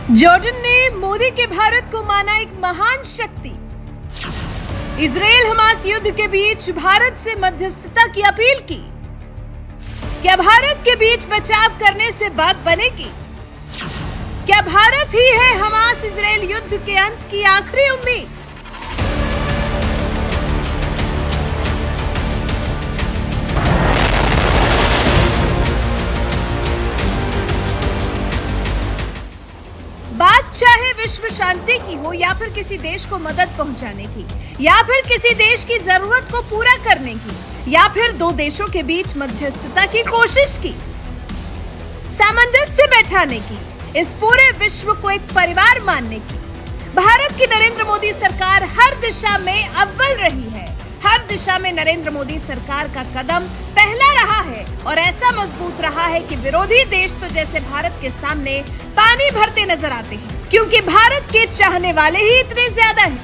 Jordan ने मोदी के भारत को माना एक महान शक्ति। इजराइल हमास युद्ध के बीच भारत से मध्यस्थता की अपील की। क्या भारत के बीच बचाव करने से बात बनेगी? क्या भारत ही है हमास इजराइल युद्ध के अंत की आखिरी उम्मीद? बात चाहे विश्व शांति की हो या फिर किसी देश को मदद पहुंचाने की, या फिर किसी देश की जरूरत को पूरा करने की, या फिर दो देशों के बीच मध्यस्थता की कोशिश की, सामंजस्य बैठाने की, इस पूरे विश्व को एक परिवार मानने की, भारत की नरेंद्र मोदी सरकार हर दिशा में अव्वल रही है। हर दिशा में नरेंद्र मोदी सरकार का कदम पहला रहा है और ऐसा मजबूत रहा है कि विरोधी देश तो जैसे भारत के सामने पानी भरते नजर आते हैं, क्योंकि भारत के चाहने वाले ही इतने ज्यादा हैं।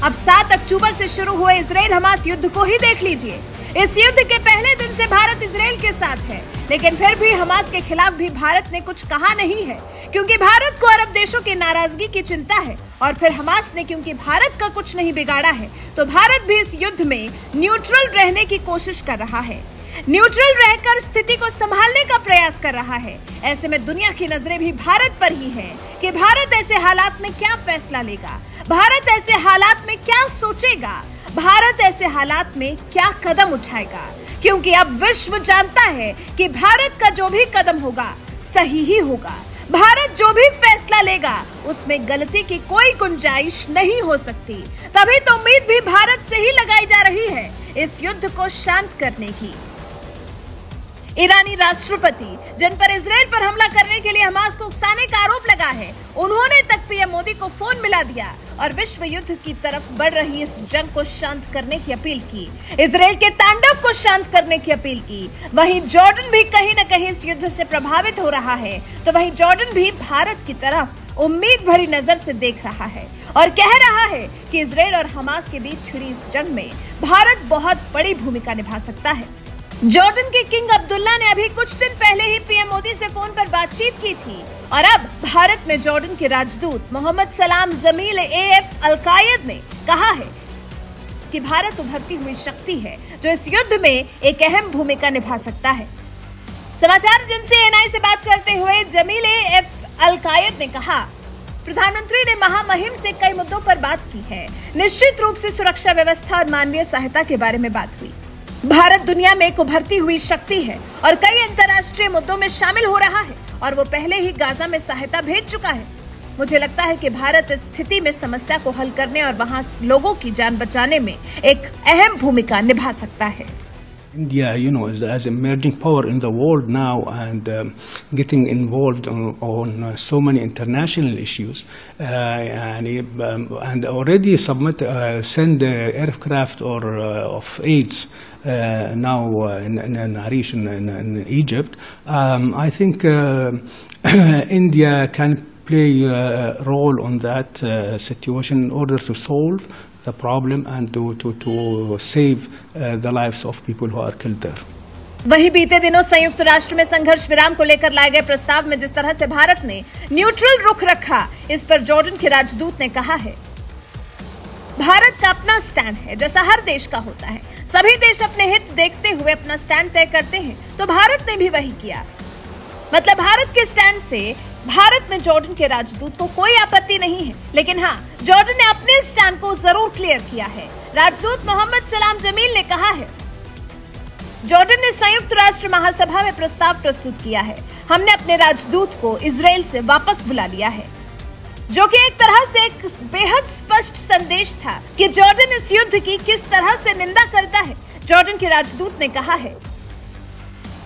अब 7 अक्टूबर से शुरू हुए इजराइल हमास युद्ध को ही देख लीजिए। इस युद्ध के पहले दिन से भारत इजराइल के साथ है, लेकिन फिर भी हमास के खिलाफ भी भारत ने कुछ कहा नहीं है, क्योंकि भारत को अरब देशों की नाराजगी की चिंता है। और फिर हमास ने क्योंकि भारत का कुछ नहीं बिगाड़ा है, तो भारत भी इस युद्ध में न्यूट्रल रहने की कोशिश कर रहा है। न्यूट्रल रहकर स्थिति को संभालने का प्रयास कर रहा है। ऐसे में दुनिया की नजरें भी भारत पर ही है कि भारत ऐसे हालात में क्या फैसला लेगा, भारत ऐसे हालात में क्या सोचेगा, भारत ऐसे हालात में क्या कदम उठाएगा। क्योंकि अब विश्व जानता है कि भारत का जो भी कदम होगा सही ही होगा। भारत जो भी फैसला लेगा उसमें गलती की कोई गुंजाइश नहीं हो सकती। तभी तो उम्मीद भी भारत से ही लगाई जा रही है इस युद्ध को शांत करने की। ईरानी राष्ट्रपति, जिन पर इजराइल पर हमला करने के लिए हमास को उकसाने का आरोप लगा है, उन्होंने तक पीएम मोदी को फोन मिला दिया और विश्व युद्ध की तरफ बढ़ रही इस जंग को शांत करने की अपील की, इजराइल के तांडव को शांत करने की अपील की। वहीं जॉर्डन भी कहीं न कहीं इस युद्ध से प्रभावित हो रहा है, तो वहीं जॉर्डन भी भारत की तरफ उम्मीद भरी नजर से देख रहा है और कह रहा है कि इजराइल और हमास के बीच छिड़ी इस जंग में भारत बहुत बड़ी भूमिका निभा सकता है। जॉर्डन के किंग अब्दुल्ला ने अभी कुछ दिन पहले ही पीएम मोदी से फोन पर बातचीत की थी और अब भारत में जॉर्डन के राजदूत मोहम्मद सलाम जमील एएफ अल-कायद ने कहा है कि भारत उभरती हुई शक्ति है जो इस युद्ध में एक अहम भूमिका निभा सकता है। समाचार एजेंसी एएनआई से बात करते हुए जमील एएफ अल-कायद ने कहा, प्रधानमंत्री ने महामहिम से कई मुद्दों पर बात की है। निश्चित रूप से सुरक्षा व्यवस्था और मानवीय सहायता के बारे में बात हुई। भारत दुनिया में एक उभरती हुई शक्ति है और कई अंतर्राष्ट्रीय मुद्दों में शामिल हो रहा है और वो पहले ही गाजा में सहायता भेज चुका है। मुझे लगता है कि भारत इस स्थिति में समस्या को हल करने और वहां लोगों की जान बचाने में एक अहम भूमिका निभा सकता है। India, is as emerging power in the world now and getting involved on so many international issues, and already send aircraft or of aids now in Arish in Egypt. I think India can play a role on that situation in order to solve the problem and to save the lives of people who are killed there. वहीं बीते दिनों संयुक्त राष्ट्र में संघर्ष विराम को लेकर लाए गए प्रस्ताव में जिस तरह से भारत ने न्यूट्रल रुख रखा, इस पर जॉर्डन के राजदूत ने कहा है, भारत का अपना स्टैंड है जैसा हर देश का होता है। सभी देश अपने हित देखते हुए अपना स्टैंड तय करते हैं, तो भारत ने भी वही किया। मतलब भारत के स्टैंड से भारत में जॉर्डन के राजदूत को कोई आपत्ति नहीं है, लेकिन हाँ, जॉर्डन ने अपने स्टैंड को जरूर क्लियर किया है। राजदूत मोहम्मद सलाम जमील ने कहा है, जॉर्डन ने संयुक्त राष्ट्र महासभा में प्रस्ताव प्रस्तुत किया है। हमने अपने राजदूत को इजराइल से वापस बुला लिया है, जो कि एक तरह से एक बेहद स्पष्ट संदेश था कि जॉर्डन इस युद्ध की किस तरह से निंदा करता है। जॉर्डन के राजदूत ने कहा है,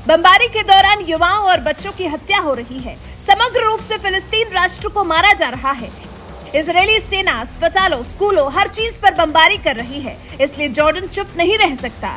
बमबारी के दौरान युवाओं और बच्चों की हत्या हो रही है। समग्र रूप से फिलिस्तीन राष्ट्र को मारा जा रहा है। इजरायली सेना अस्पतालों, स्कूलों, हर चीज पर बमबारी कर रही है, इसलिए जॉर्डन चुप नहीं रह सकता।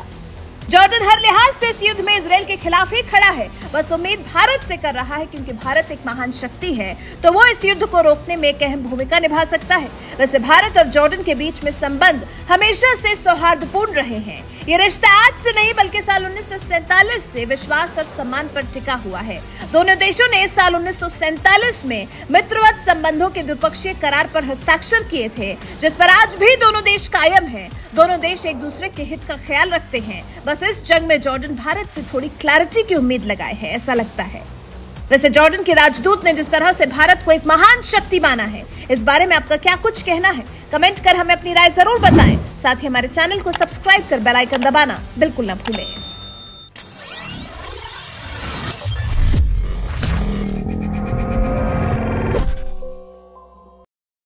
जॉर्डन हर लिहाज से इस युद्ध में इजराइल के खिलाफ ही खड़ा है। बस उम्मीद भारत से कर रहा है, क्योंकि भारत एक महान शक्ति है तो वो इस युद्ध को रोकने में एक अहम भूमिका निभा सकता है। वैसे भारत और जॉर्डन के बीच में संबंध हमेशा से सौहार्दपूर्ण रहे हैं। ये रिश्ता आज से नहीं बल्कि साल 1947 से विश्वास और सम्मान पर टिका हुआ है। दोनों देशों ने साल 1947 में मित्रवत संबंधों के द्विपक्षीय करार पर हस्ताक्षर किए थे, जिस पर आज भी दोनों देश कायम हैं। दोनों देश एक दूसरे के हित का ख्याल रखते हैं। बस इस जंग में जॉर्डन भारत से थोड़ी क्लैरिटी की उम्मीद लगाए है, ऐसा लगता है। वैसे जॉर्डन के राजदूत ने जिस तरह से भारत को एक महान शक्ति माना है, इस बारे में आपका क्या कुछ कहना है? कमेंट कर हमें अपनी राय जरूर बताएं। साथ ही हमारे चैनल को सब्सक्राइब कर बेल आइकन दबाना बिल्कुल न भूलें।